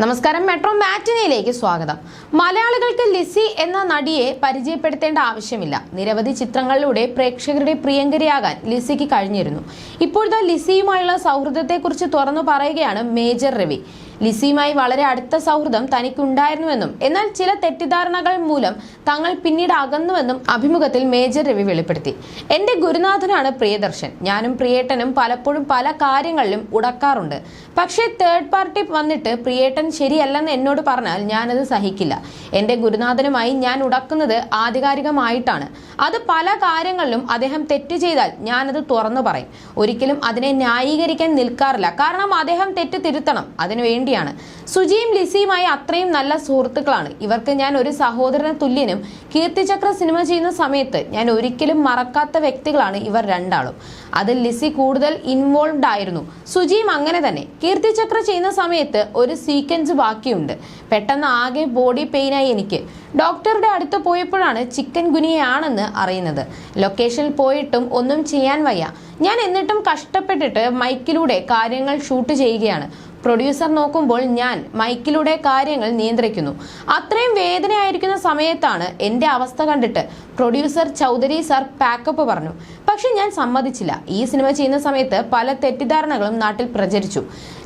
നമസ്കാരം. മെട്രോ മാറ്റിനിയിലേക്ക് സ്വാഗതം. മലയാളികൾക്ക് ലിസി എന്ന നടിയെ പരിചയപ്പെടുത്തേണ്ട ആവശ്യമില്ല. നിരവധി ചിത്രങ്ങളിലൂടെ പ്രേക്ഷകരുടെ പ്രിയങ്കരിയാകാൻ ലിസിക്ക് കഴിഞ്ഞിരുന്നു. ഇപ്പോഴത്തെ ലിസിയുമായുള്ള സൗഹൃദത്തെക്കുറിച്ച് തുറന്നു പറയുകയാണ് മേജർ രവി. ലിസിയുമായി വളരെ അടുത്ത സൗഹൃദം തനിക്കുണ്ടായിരുന്നുവെന്നും എന്നാൽ ചില തെറ്റിദ്ധാരണകൾ മൂലം തങ്ങൾ പിന്നീട് അകന്നുവെന്നും അഭിമുഖത്തിൽ മേജർ രവി വെളിപ്പെടുത്തി. എന്റെ ഗുരുനാഥനാണ് പ്രിയദർശൻ. ഞാനും പ്രിയേട്ടനും പലപ്പോഴും പല കാര്യങ്ങളിലും ഉടക്കാറുണ്ട്. പക്ഷേ തേർഡ് പാർട്ടി വന്നിട്ട് പ്രിയേട്ടൻ ശരിയല്ലെന്ന് എന്നോട് പറഞ്ഞാൽ ഞാനത് സഹിക്കില്ല. എന്റെ ഗുരുനാഥനുമായി ഞാൻ ഉടക്കുന്നത് ആധികാരികമായിട്ടാണ്. അത് പല കാര്യങ്ങളിലും അദ്ദേഹം തെറ്റ് ചെയ്താൽ ഞാനത് തുറന്നു പറയും. ഒരിക്കലും അതിനെ ന്യായീകരിക്കാൻ നിൽക്കാറില്ല. കാരണം അദ്ദേഹം തെറ്റ് തിരുത്തണം, അതിനുവേണ്ടിയാണ്. സുജിയും ലിസിയുമായി അത്രയും നല്ല സുഹൃത്തുക്കളാണ്. ഇവർക്ക് ഞാൻ ഒരു സഹോദരന തുല്യനും. കീർത്തിചക്ര സിനിമ ചെയ്യുന്ന സമയത്ത് ഞാൻ ഒരിക്കലും മറക്കാത്ത വ്യക്തികളാണ് ഇവർ രണ്ടാളും. അതിൽ ലിസി കൂടുതൽ ഇൻവോൾവ്ഡ് ആയിരുന്നു. സുജിയും അങ്ങനെ തന്നെ. കീർത്തിചക്ര ചെയ്യുന്ന സമയത്ത് ഒരു സീക്വൻസ് ബാക്കിയുണ്ട്. പെട്ടെന്ന് ആകെ ബോഡി പെയിനായി എനിക്ക്. ഡോക്ടറുടെ അടുത്ത് പോയപ്പോഴാണ് ചിക്കൻ ഗുനിയയാണെന്ന് അറിയുന്നത്. ലൊക്കേഷനിൽ പോയിട്ടും ഒന്നും ചെയ്യാൻ വയ്യ. ഞാൻ എന്നിട്ടും കഷ്ടപ്പെട്ടിട്ട് മൈക്കിലൂടെ കാര്യങ്ങൾ ഷൂട്ട് ചെയ്യുകയാണ്. പ്രൊഡ്യൂസർ നോക്കുമ്പോൾ ഞാൻ മൈക്കിലൂടെ കാര്യങ്ങൾ നിയന്ത്രിക്കുന്നു. അത്രയും വേദനയായിരിക്കുന്ന സമയത്താണ് എൻ്റെ അവസ്ഥ കണ്ടിട്ട് പ്രൊഡ്യൂസർ ചൗധരി സാർ പാക്കപ്പ് പറഞ്ഞു. പക്ഷെ ഞാൻ സമ്മതിച്ചില്ല. ഈ സിനിമ ചെയ്യുന്ന സമയത്ത് പല തെറ്റിദ്ധാരണകളും നാട്ടിൽ പ്രചരിച്ചു.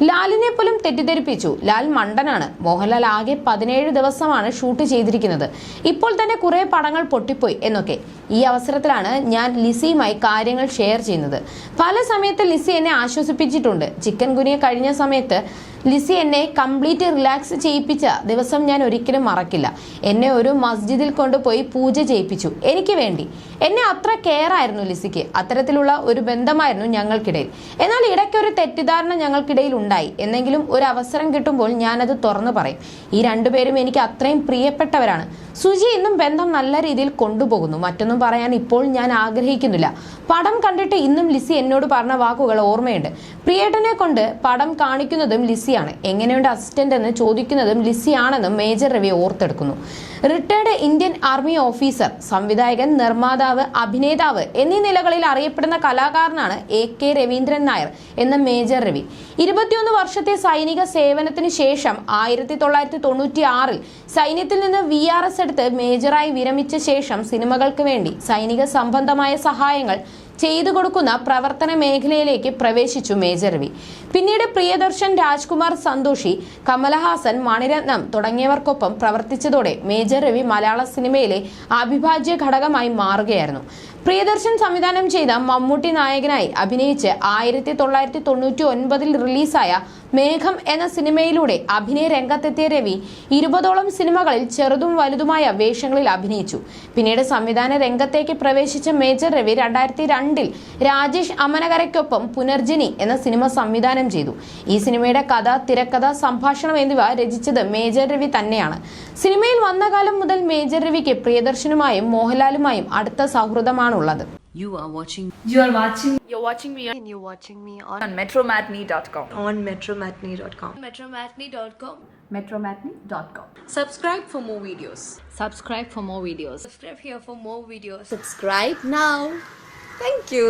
ലാലിനെ പോലും തെറ്റിദ്ധരിപ്പിച്ചു. ലാൽ മണ്ടനാണ്. മോഹൻലാൽ ആകെ 17 ദിവസമാണ് ഷൂട്ട് ചെയ്തിരിക്കുന്നത്. ഇപ്പോൾ തന്നെ കുറെ പടങ്ങൾ പൊട്ടിപ്പോയി എന്നൊക്കെ. ഈ അവസരത്തിലാണ് ഞാൻ ലിസിയുമായി കാര്യങ്ങൾ ഷെയർ ചെയ്യുന്നത്. പല സമയത്ത് ലിസി എന്നെ ആശ്വസിപ്പിച്ചിട്ടുണ്ട്. ചിക്കൻ ഗുനിയ കഴിഞ്ഞ സമയത്ത് ലിസി എന്നെ കംപ്ലീറ്റ് റിലാക്സ് ചെയ്യിപ്പിച്ച ദിവസം ഞാൻ ഒരിക്കലും മറക്കില്ല. എന്നെ ഒരു മസ്ജിദിൽ കൊണ്ടുപോയി പൂജ ചെയ്യിപ്പിച്ചു എനിക്ക് വേണ്ടി. എന്നെ അത്ര കെയർ ആയിരുന്നു ലിസിക്ക്. അത്തരത്തിലുള്ള ഒരു ബന്ധമായിരുന്നു ഞങ്ങൾക്കിടയിൽ. എന്നാൽ ഇടയ്ക്കൊരു തെറ്റിദ്ധാരണ ഞങ്ങൾക്കിടയിൽ ഉണ്ടായി. എന്നെങ്കിലും ഒരു അവസരം കിട്ടുമ്പോൾ ഞാനത് തുറന്നു പറയും. ഈ രണ്ടുപേരും എനിക്ക് അത്രയും പ്രിയപ്പെട്ടവരാണ്. സുജി ഇന്നും ബന്ധം നല്ല രീതിയിൽ കൊണ്ടുപോകുന്നു. മറ്റൊന്നും പറയാൻ ഇപ്പോൾ ഞാൻ ആഗ്രഹിക്കുന്നില്ല. പടം കണ്ടിട്ട് ഇന്നും ലിസി എന്നോട് പറഞ്ഞ വാക്കുകൾ ഓർമ്മയുണ്ട്. പ്രിയേട്ടനെ കൊണ്ട് പടം കാണിക്കുന്നതും ലിസിയാണ്. എങ്ങനെയുണ്ട് അസിസ്റ്റന്റ് എന്ന് ചോദിക്കുന്നതും ലിസിയാണെന്നും മേജർ രവി ഓർത്തെടുക്കുന്നു. റിട്ടയർഡ് ഇന്ത്യൻ ആർമി ഓഫീസർ, സംവിധായകൻ, നിർമ്മാതാവ്, അഭിനേതാവ് എന്നീ നിലകളിൽ അറിയപ്പെടുന്ന കലാകാരനാണ് AK രവീന്ദ്രൻ നായർ എന്ന മേജർ രവി. 21 വർഷത്തെ സൈനിക സേവനത്തിന് ശേഷം 1996 സൈന്യത്തിൽ നിന്ന് VRS എടുത്ത് മേജറായി വിരമിച്ച ശേഷം സിനിമകൾക്ക് വേണ്ടി സൈനിക സംബന്ധമായ സഹായങ്ങൾ ചെയ്തു കൊടുക്കുന്ന പ്രവർത്തന മേഖലയിലേക്ക് പ്രവേശിച്ചു മേജർ രവി. പിന്നീട് പ്രിയദർശൻ, രാജ്കുമാർ, സന്തോഷി, കമലഹാസൻ, മണിരത്നം തുടങ്ങിയവർക്കൊപ്പം പ്രവർത്തിച്ചതോടെ മേജർ രവി മലയാള സിനിമയിലെ അവിഭാജ്യ ഘടകമായി മാറുകയായിരുന്നു. പ്രിയദർശൻ സംവിധാനം ചെയ്ത മമ്മൂട്ടി നായകനായി അഭിനയിച്ച് 1999 റിലീസായ മേഘം എന്ന സിനിമയിലൂടെ അഭിനയ രംഗത്തെത്തിയ രവി 20ഓളം സിനിമകളിൽ ചെറുതും വലുതുമായ വേഷങ്ങളിൽ അഭിനയിച്ചു. പിന്നീട് സംവിധാന രംഗത്തേക്ക് പ്രവേശിച്ച മേജർ രവി 2002 രാജേഷ് അമനകരയ്ക്കൊപ്പം പുനർജനി എന്ന സിനിമ സംവിധാനം ചെയ്തു. ഈ സിനിമയുടെ കഥ, തിരക്കഥ, സംഭാഷണം എന്നിവ രചിച്ചത് മേജർ രവി തന്നെയാണ്. സിനിമയിൽ വന്ന കാലം മുതൽ മേജർ രവിക്ക് പ്രിയദർശനുമായും മോഹൻലാലുമായും അടുത്ത സൗഹൃദമാണുള്ളത്. You're watching me on metromatney.com. on metromatney.com. metromatney.com. Subscribe for more videos. Subscribe for more videos. Subscribe here for more videos. Subscribe now. Thank you.